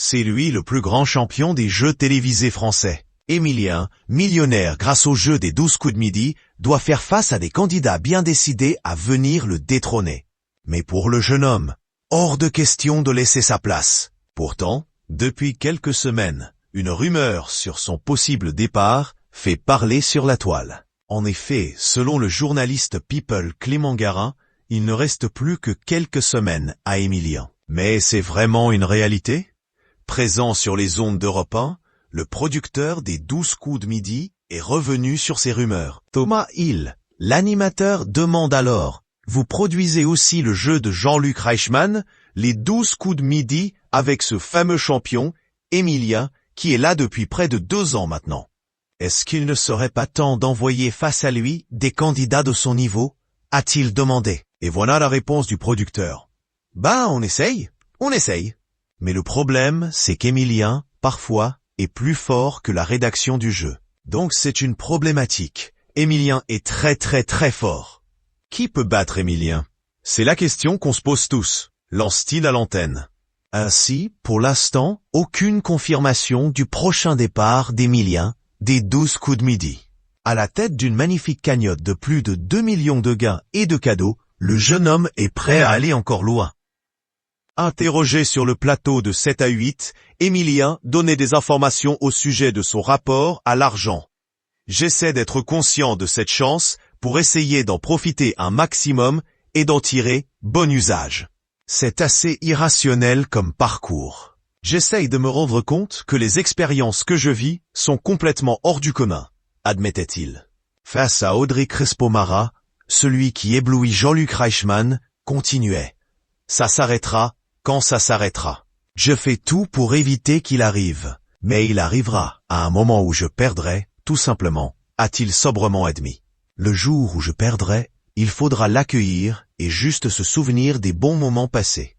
C'est lui le plus grand champion des jeux télévisés français. Emilien, millionnaire grâce au jeu des 12 coups de midi, doit faire face à des candidats bien décidés à venir le détrôner. Mais pour le jeune homme, hors de question de laisser sa place. Pourtant, depuis quelques semaines, une rumeur sur son possible départ fait parler sur la toile. En effet, selon le journaliste People Clément Garin, il ne reste plus que quelques semaines à Emilien. Mais c'est vraiment une réalité? Présent sur les ondes d'Europe 1, le producteur des 12 coups de midi est revenu sur ces rumeurs. Thomas Hill, l'animateur, demande alors « Vous produisez aussi le jeu de Jean-Luc Reichmann, les 12 coups de midi, avec ce fameux champion, Emilien, qui est là depuis près de 2 ans maintenant. Est-ce qu'il ne serait pas temps d'envoyer face à lui des candidats de son niveau ?» a-t-il demandé. Et voilà la réponse du producteur. « On essaye. Mais le problème, c'est qu'Emilien, parfois, est plus fort que la rédaction du jeu. Donc c'est une problématique. Emilien est très fort. Qui peut battre Emilien? C'est la question qu'on se pose tous, lance-t-il à l'antenne. Ainsi, pour l'instant, aucune confirmation du prochain départ d'Emilien, des 12 coups de midi. À la tête d'une magnifique cagnotte de plus de 2 millions de gains et de cadeaux, le jeune homme est prêt à aller encore loin. Interrogé sur le plateau de 7 à 8, Emilien donnait des informations au sujet de son rapport à l'argent. J'essaie d'être conscient de cette chance pour essayer d'en profiter un maximum et d'en tirer bon usage. C'est assez irrationnel comme parcours. J'essaye de me rendre compte que les expériences que je vis sont complètement hors du commun, admettait-il. Face à Audrey Crespo-Mara, celui qui éblouit Jean-Luc Reichmann continuait. Ça s'arrêtera quand ça s'arrêtera. Je fais tout pour éviter qu'il arrive, mais il arrivera à un moment où je perdrai, tout simplement, a-t-il sobrement admis. Le jour où je perdrai, il faudra l'accueillir et juste se souvenir des bons moments passés.